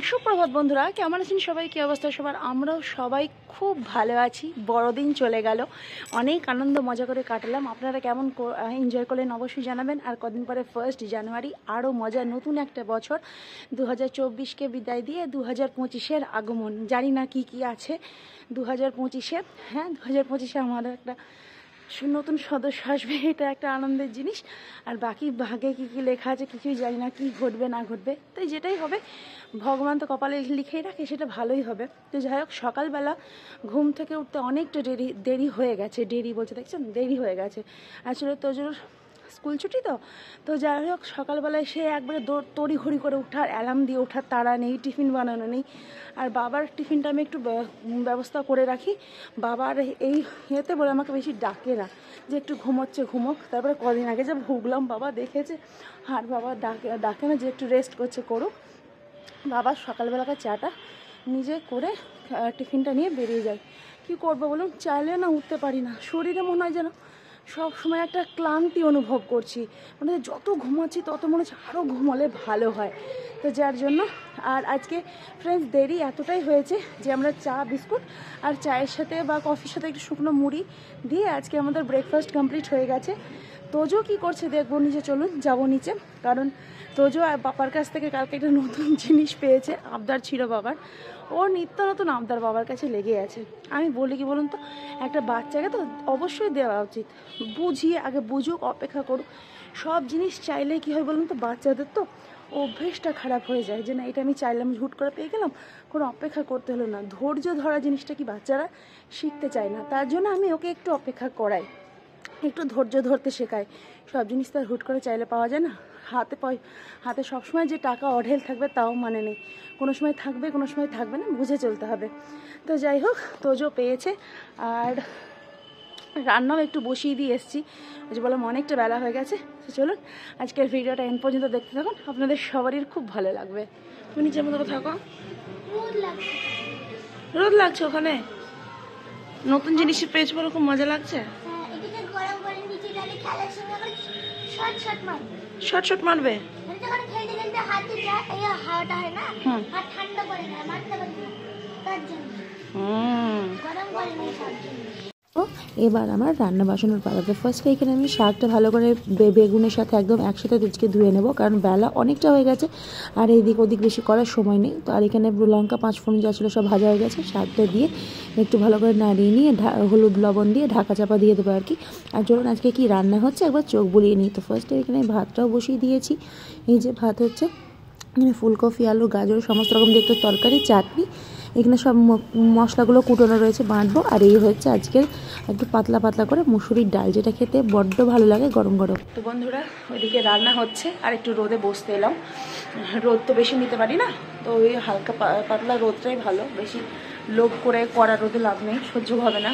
সুপ্রভাত বন্ধুরা, কেমন আছেন সবাই? কী অবস্থা সবার? আমরাও সবাই খুব ভালো আছি। বড়দিন চলে গেল, অনেক আনন্দ মজা করে কাটালাম। আপনারা কেমন এনজয় করলেন অবশ্যই জানাবেন। আর কদিন পরে 1 জানুয়ারি, আরও মজা, নতুন একটা বছর 2024কে বিদায় দিয়ে 2025-এর আগমন। জানি না কি কি আছে 2025-এ। হ্যাঁ, 2025-এ আমাদের একটা নতুন সদস্য আসবে, এটা একটা আনন্দের জিনিস। আর বাকি ভাগে কী কী লেখা আছে কিছুই জানি না, কি ঘটবে না ঘটবে। তাই যেটাই হবে ভগবান তো কপালে লিখেই রাখে, সেটা ভালোই হবে। তো যাই হোক, সকালবেলা ঘুম থেকে উঠতে অনেকটা দেরি হয়ে গেছে। দেরি বলছে, দেখছেন, দেরি হয়ে গেছে। আসলে তোজোর স্কুল ছুটি তো যাই হোক, সকালবেলায় সে একবারে তড়িঘড়ি করে ওঠার, অ্যালার্ম দিয়ে ওঠার তাড়া নেই, টিফিন বানানো নেই। আর বাবার টিফিনটা আমি একটু ব্যবস্থা করে রাখি। বাবার এই ইয়েতে বলে আমাকে বেশি ডাকে না, যে একটু ঘুমোচ্ছে ঘুমোক। তারপরে কদিন আগে যে ভুগলাম, বাবা দেখেছে, আর বাবা ডাকে না যে একটু রেস্ট করছে, করুক। বাবা সকালবেলাকার চাটা নিজে করে টিফিনটা নিয়ে বেরিয়ে যায়। কি করবো বলুন, চাইলে না উঠতে পারি না। শরীরে মনে হয় যেন সব সময় একটা ক্লান্তি অনুভব করছি, মানে যত ঘুমাচ্ছি তত মনে হচ্ছে আরও ঘুমালে ভালো হয়। তো যার জন্য আর আজকে ফ্রেন্ডস দেরি এতটাই হয়েছে যে আমরা চা বিস্কুট আর চায়ের সাথে বা কফির সাথে একটু শুকনো মুড়ি দিয়ে আজকে আমাদের ব্রেকফাস্ট কমপ্লিট হয়ে গেছে। তোজো কি করছে দেখবো, নিচে চলুন যাবো নিচে। কারণ তোজো বাবার কাছ থেকে কালকে একটা নতুন জিনিস পেয়েছে, আবদার ছিল বাবার। ওর নিত্য নতুন আবদার বাবার কাছে লেগে আছে। আমি বলি কি বলুন তো, একটা বাচ্চাকে তো অবশ্যই দেওয়া উচিত, বুঝিয়ে আগে বুঝুক, অপেক্ষা করুক। সব জিনিস চাইলে কি হয় বলুন তো, বাচ্চাদের তো অভ্যেসটা খারাপ হয়ে যায়, যে না এটা আমি চাইলাম, হুট করে পেয়ে গেলাম, কোনো অপেক্ষা করতে হলো না। ধৈর্য ধরা জিনিসটা কি বাচ্চারা শিখতে চায় না, তার জন্য আমি ওকে একটু অপেক্ষা করাই, একটু ধৈর্য ধরতে শেখাই। সব জিনিস তো আর হুট করে চাইলে পাওয়া যায় না। হাতে সবসময় যে টাকা অঢেল থাকবে তাও মানে নেই, কোনো সময় থাকবে কোনো সময় থাকবে না, বুঝে চলতে হবে। তো যাই হোক, তোজো পেয়েছে। আর রান্নাও একটু বসিয়ে দিয়ে এসেছি, যে বললাম অনেকটা বেলা হয়ে গেছে। তো চলুন আজকের ভিডিওটা এন্ড পর্যন্ত দেখতে থাকুন, আপনাদের সবারই খুব ভালো লাগবে। তুমি নিচের মতো থাকো। রোদ লাগছে ওখানে, নতুন জিনিস পেয়েছি বলে খুব মজা লাগছে। শর্ট মারবে। এবার আমার রান্না বাসনের পালাতে। ফার্স্টে এখানে আমি শাকটা ভালো করে বেগুনের সাথে একদম একসাথে তুচকে ধুয়ে নেবো, কারণ বেলা অনেকটা হয়ে গেছে আর এইদিক ওদিক বেশি করার সময় নেই। তো আর এখানে লঙ্কা 5 ফোড়ন যা ছিল সব ভাজা হয়ে গেছে। শাকটা দিয়ে একটু ভালো করে নাড়িয়ে নিয়ে হলুদ লবণ দিয়ে ঢাকা চাপা দিয়ে দেবো আর কি। আর চলুন আজকে কি রান্না হচ্ছে একবার চোখ বুলিয়ে নিই। তো ফার্স্টে এখানে ভাতটাও বসিয়ে দিয়েছি। এই যে ভাত হচ্ছে, এখানে ফুলকপি, আলু, গাজর, সমস্ত রকম দিয়ে একটু তরকারি, চাটনি, এখানে সব মশলাগুলো কুটোনো রয়েছে, বাঁটবো। আর এই হচ্ছে আজকের একটু পাতলা পাতলা করে মুসুরির ডাল, যেটা খেতে বড্ড ভালো লাগে গরম গরম। তো বন্ধুরা, ওইদিকে রান্না হচ্ছে আর একটু রোদে বসতে এলাম। রোদ তো বেশি নিতে পারি না, তো ওই হালকা পাতলা রোদটাই ভালো, বেশি লোভ করে কড়া রোদে লাভ নেই, সহ্য হবে না।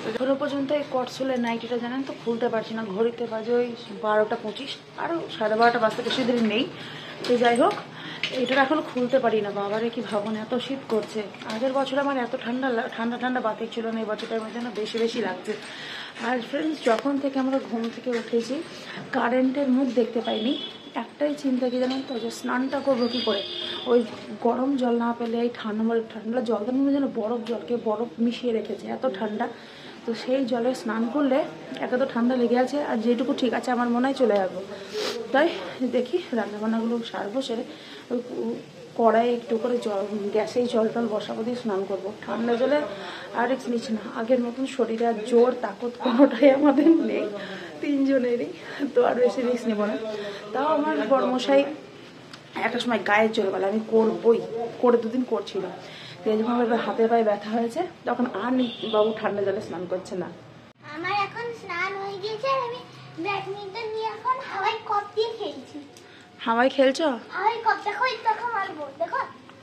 তো ধরো পর্যন্ত এই কটসোলের নাইটিটা জানেন তো খুলতে পারছি না, ঘড়িতে বাজে ওই 12টা 25, আরও 12:30 বাজতে বেশি দেরি নেই। তো যাই হোক, এটা এখনো খুলতে পারি না। বাবারে কি ভাবুন, এত শীত করছে। আগের বছর আমার এত ঠান্ডা বাতিক ছিল না, এই বছরটার মধ্যে না বেশি লাগছে। আর ফ্রেন্ডস, যখন থেকে আমরা ঘুম থেকে উঠেছি কারেন্টের মুখ দেখতে পাইনি। একটাই চিন্তা কি জানেন তো, যে স্নানটা করবো কী করে। ওই গরম জল না পেলে এই ঠান্ডা জলটার মধ্যে যেন বরফ মিশিয়ে রেখেছে, এত ঠান্ডা। তো সেই জলে স্নান করলে একে তো ঠান্ডা লেগে আছে, আর যেটুকু ঠিক আছে আমার মনে হয় চলে যাবো। তাই দেখি রান্নাবান্নাগুলো সারবো, সেরে ওই কড়াই একটু করে গ্যাসেই জল টল বসাবো, দিয়ে স্নান করবো। ঠান্ডা জলে আর রিস্ক নিচ্ছি না, আগের মতন শরীরে আর জোর তাকত কোনোটাই আমাদের নেই, 3 জনেরই। তো আর বেশি রিস্ক নেবো না। তাও আমার বড়মশাই একটা সময় গায়ের জোর বলে আমি করবই, করে 2 দিন করছিল। যখন আমার হাতে পায়ে ব্যথা হয়েছে তখন আর বাবু ঠান্ডা জলে স্নান করছে না। আমার এখন স্নান হয়ে গেছে, আমি ব্যাডমিন্টন নিয়ে এখন হাওয়াই কাপ দিয়ে খেলছি। হাওয়াই খেলছো? হাওয়াই কাপ দেখো, এই দেখো মারবো, দেখো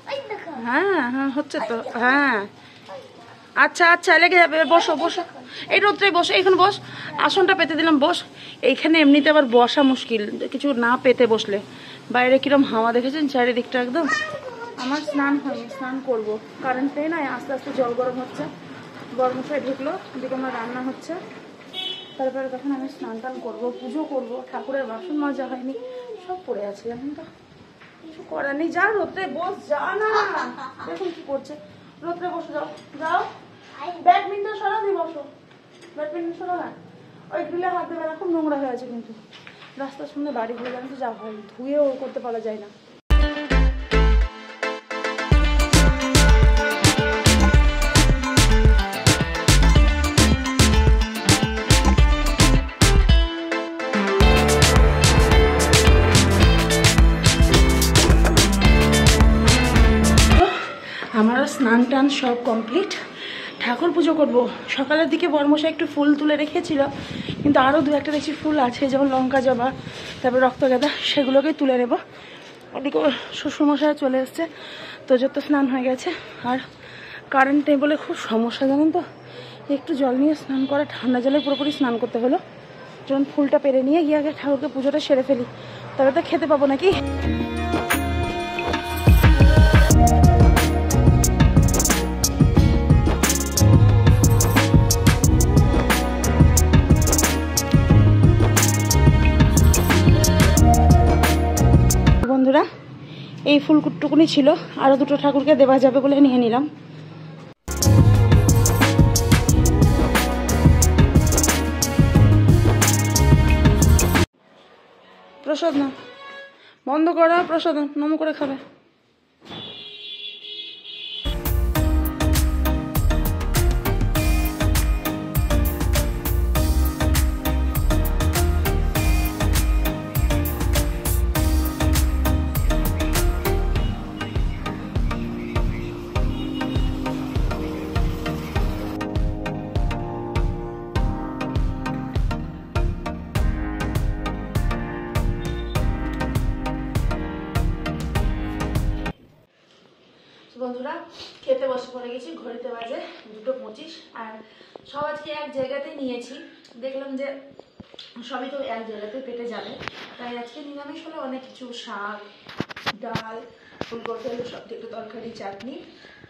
ওই দেখো। হ্যাঁ হচ্ছে তো। হ্যাঁ আচ্ছা লেগে যাবে। বসো এই রোদটাই বসো, এইখানে বস, আসনটা পেতে দিলাম, বস এইখানে। এমনিতে আবার বসা মুশকিল কিছু না পেতে বসলে। বাইরে কিরম হাওয়া দেখেছেন চারিদিকটা একদম। আমার স্নান হয়নি, স্নান করবো, কারেন্ট নেই না, আস্তে আস্তে জল গরম হচ্ছে। গরমশাই ঢুকলো, এদিকে আমার রান্না হচ্ছে, তারপরে তখন আমি স্নান টান করবো, পুজো করবো, ঠাকুরের বাসন মাজা হয়নি, সব পড়ে আছে জানেন তো। কিছু করার নেই, যা রোদ্রে বস, যা না। দেখুন কি করছে, রোদ্রে বসে যাও, যাও। ব্যাডমিন্টন সরা দিয়ে বসো, ব্যাডমিন্টন সরা না, ওই গ্রিলে হাত দেবে না, খুব নোংরা হয়ে আছে কিন্তু। রাস্তার সামনে বাড়ি ঘুরে যান তো যা হয়, ধুয়েও করতে পারা যায় না। আমার স্নান টান সব কমপ্লিট, ঠাকুর পুজো করব। সকালের দিকে বর্মশা একটু ফুল তুলে রেখেছিল, কিন্তু আরও দু একটা দেখছি ফুল আছে, যেমন লঙ্কা জবা, তারপর রক্তগাঁদা, সেগুলোকেই তুলে নেব। ওদিকে শ্বশুরমশাই চলে এসছে, তো যত স্নান হয়ে গেছে। আর কারেন্ট নেই বলে খুব সমস্যা, জানেন তো, একটু জল নিয়ে স্নান করা, ঠান্ডা জলে পুরোপুরি স্নান করতে হলো। যখন ফুলটা পেরে নিয়ে গিয়ে আগে ঠাকুরকে পুজোটা সেরে ফেলি, তবে তো খেতে পাবো নাকি। বন্ধুরা, এই ফুলটুকুনি ছিল, আরো দুটো ঠাকুরকে দেওয়া যাবে বলে নিয়ে নিলাম। প্রসাদ না, বন্ধ করা, প্রসাদ নম করে খাবে। বন্ধুরা, খেতে বসে পড়ে গেছি, ঘড়িতে বাজে 2:25। আর সব আজকে এক জায়গাতে নিয়েছি, দেখলাম যে সবই তো এক জায়গাতে পেটে যাবে, তাই আজকে নিরামিষ হলো অনেক কিছু, শাক, ডাল, ফুলকপি আলু সব একটু তরকারি, চাটনি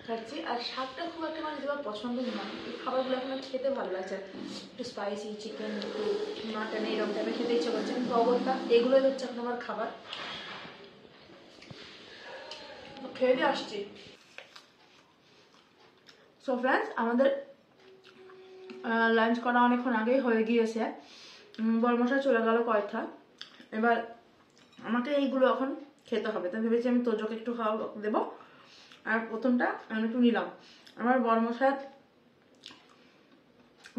খাচ্ছি। আর শাকটা খুব একটা মানে যেটা পছন্দ নয়, এই খাবারগুলো এখন খেতে ভালো লাগছে, একটু স্পাইসি চিকেন, একটু মাটন, এইরকম টাইপের খেতে ইচ্ছে করছে। অবস্থা এগুলোই হচ্ছে এখন আমার খাবার, খেয়ে দিয়ে আসছি। সো ফ্রেন্ডস, আমাদের লাঞ্চ করা অনেকক্ষণ আগেই হয়ে গিয়েছে, বর্মশাই চলে গেল কয়টা। এবার আমাকে এইগুলো এখন খেতে হবে, তাই ভেবেছি আমি তোজোকে একটু খাওয়া দেবো। আর প্রথমটা আমি একটু নিলাম। আমার বর্মশার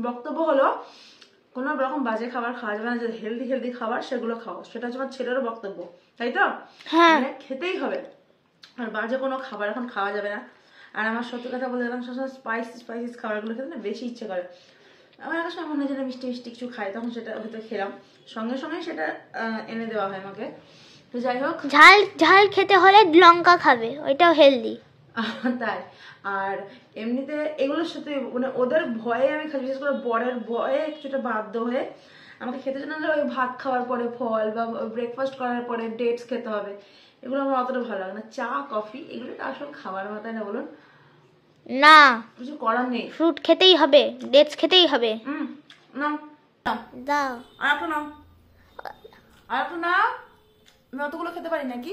বক্তব্য হলো কোনো রকম বাজে খাবার খাওয়া যাবে না, যে হেলদি খাবার সেগুলো খাও, সেটা হচ্ছে আমার ছেলেরও বক্তব্য, তাই তো? হ্যাঁ, খেতেই হবে, আর বাজে কোনো খাবার এখন খাওয়া যাবে না। আর আমার সত্যি কথা বলতে গেলাম, সবসময় স্পাইসি খাবারগুলো খেতে না বেশি ইচ্ছে করে। আমার একটা সময় মনে হয় যেটা মিষ্টি কিছু খাই, তখন সেটা হয়তো খেলাম, সঙ্গে সঙ্গে সেটা এনে দেওয়া হয় আমাকে। তো যাই হোক, ঝাল খেতে হলে লঙ্কা খাবে, ওইটাও হেলদি। তাই। আর এমনিতে এগুলোর সাথে মানে ওদের ভয়ে আমি খাই, বিশেষ করে বরের ভয়ে কিছুটা বাধ্য হয়ে আমাকে খেতে জানালে ওই ভাত খাওয়ার পরে ফল বা ব্রেকফাস্ট করার পরে ডেটস খেতে হবে, এগুলো আমার অতটা ভালো লাগে না। চা কফি এগুলো তো আসল খাবার, তাই না বলুন? না, কিছু করার নেই, ফ্রুট খেতেই হবে, ডেটস খেতেই হবে। নাও দাও, আর একটু নাও, আর একটু নাও। আমি অতগুলো খেতে পারি নাকি?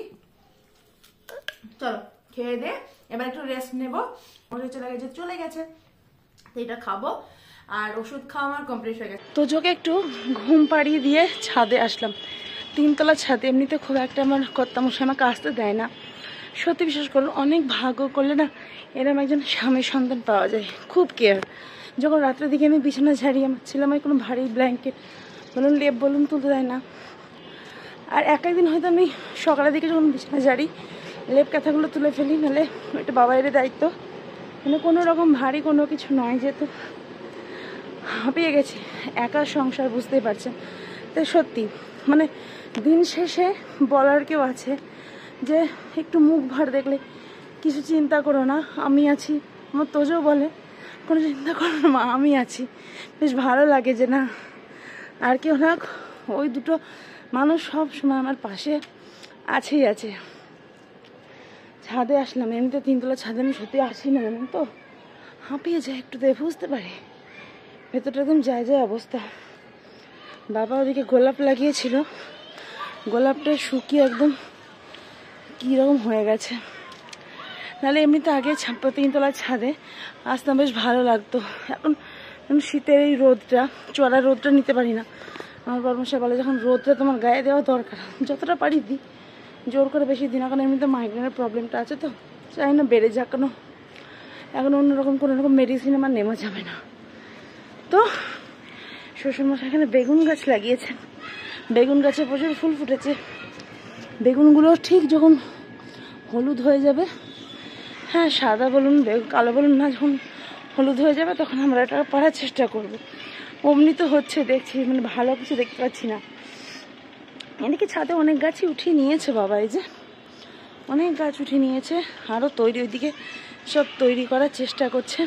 চলো খেয়ে দে, এবার একটু রেস্ট নেবো। ওষুধ চলে গেছে, তো এটা খাবো। আর ওষুধ খাওয়া আমার কমপ্লিট হয়ে গেছে। তো যোগে একটু ঘুম পাড়িয়ে দিয়ে ছাদে আসলাম, 3তলা ছাদে। এমনিতে খুব একটা আমার কর্তামশাই আমাকে আসতে দেয় না, সত্যি বিশ্বাস করুন, অনেক ভাগ্য করলে না এরকম একজন স্বামী সন্তান পাওয়া যায়, খুব কেয়ার। যখন রাত্রের দিকে আমি বিছানা ঝাড়ি, আমার ছেলে আমায় কোনো ভারী ব্ল্যাঙ্কেট বলুন, লেপ বলুন তুলতে দেয় না। আর একদিন হয়তো আমি সকালের দিকে যখন বিছানা ঝাড়ি, লেপ কাঁথাগুলো তুলে ফেলি, নাহলে ওইটা বাবাইয়ের দায়িত্ব। মানে কোনো রকম ভারী কোনো কিছু নয়, যেহেতু হাঁপিয়ে গেছি, একা সংসার, বুঝতেই পারছেন। তাই সত্যি মানে দিন শেষে বলার কেউ আছে যে একটু মুখ ভার দেখলে কিছু চিন্তা করো না, আমি আছি। আমার তোজও বলে কোনো চিন্তা করো না মা, আমি আছি। বেশ ভালো লাগে যে না আর কেউ না, ওই দুটো মানুষ সব সময় আমার পাশে আছেই আছে। ছাদে আসলাম, এমনিতে 3তলা ছাদে আমি সত্যি আসি না, জানেন তো, হাঁপিয়ে যায় একটু, দেয় বুঝতে পারি, ভেতরটা একদম যায় অবস্থা। বাবা ওদিকে গোলাপ লাগিয়েছিল, গোলাপটা শুকিয়ে একদম কীরকম হয়ে গেছে। নাহলে এমনিতে আগে 3 তলার ছাদে আসতাম, বেশ ভালো লাগতো। এখন শীতের এই রোদটা, চড়া রোদটা নিতে পারি না। আমার বর্মশাই বলে যখন রোদটা তোমার গায়ে দেওয়া দরকার, যতটা পারি দিই, জোর করে বেশি দিন। এখন এমনিতে মাইগ্রেনের প্রবলেমটা আছে, তো চাই না বেড়ে যাক। এখন অন্যরকম কোনো রকম মেডিসিন আমার নেওয়া যাবে না। তো শ্বশুরমশাই এখানে বেগুন গাছ লাগিয়েছেন। বেগুন গাছে প্রচুর ফুল ফুটেছে। বেগুনগুলো ঠিক যখন হলুদ হয়ে যাবে, হ্যাঁ সাদা বলুন কালো বলুন না, যখন হলুদ হয়ে যাবে তখন আমরা এটা পাড়ার চেষ্টা করব। অমনি তো হচ্ছে দেখছি, মানে ভালো কিছু দেখতে পাচ্ছি না। এদিকে ছাদে অনেক গাছই উঠিয়ে নিয়েছে বাবা, এই যে অনেক গাছ উঠিয়ে নিয়েছে, আরও তৈরি ওইদিকে সব তৈরি করার চেষ্টা করছে।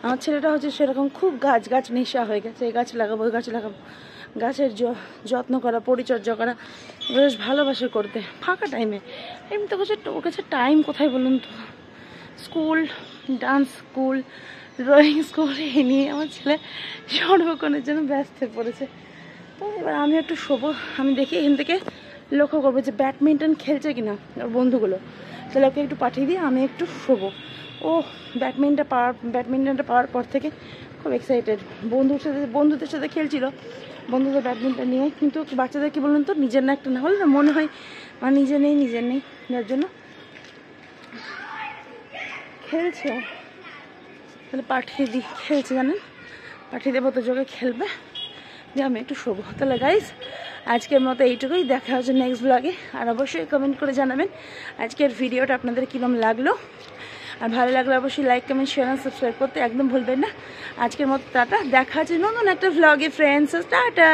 আমার ছেলেটা হচ্ছে সেরকম খুব গাছ নেশা হয়ে গেছে। এই গাছ লাগাবো, ওই গাছ লাগাবো, গাছের যত্ন করা, পরিচর্যা করা বেশ ভালোবাসে করতে ফাঁকা টাইমে। এমনি তো ওর কাছে টাইম কোথায় বলুন তো? School, dance school, drawing school, এই নিয়ে আমার ছেলে সর্বক্ষণের জন্য ব্যস্ত হয়ে পড়েছে। তো এবার আমি একটু শোবো, আমি দেখি এখান থেকে লক্ষ্য করবো যে ব্যাডমিন্টন খেলছে কিনা ওর বন্ধুগুলো, তাহলে ওকে একটু পাঠিয়ে দিয়ে আমি একটু শোবো। ও ব্যাডমিন্টনটা পাওয়ার পর থেকে খুব এক্সাইটেড। বন্ধুদের সাথে খেলছিল, বন্ধুদের ব্যাডমিন্টন নিয়ে। কিন্তু বাচ্চাদের কি বলুন তো, নিজের না একটা না হলে না মনে হয় আর নিজের নেই যার জন্য খেলছে। তাহলে পাঠিয়ে দিই, খেলছে জানেন, পাঠিয়ে দেবো তো যোগে খেলবে, যে আমি একটু শোবো। তাহলে গাইস আজকের মতো এইটুকুই, দেখা হচ্ছে নেক্সট ব্লগে। আর অবশ্যই কমেন্ট করে জানাবেন আজকের ভিডিওটা আপনাদের কীরকম লাগলো। আর ভালো লাগলে অবশ্যই লাইক, কমেন্ট, শেয়ার আর সাবস্ক্রাইব করতে একদম ভুলবেন না। আজকের মতো টাটা, দেখা হচ্ছে নতুন একটা ভ্লগে ফ্রেন্ডস, টাটা।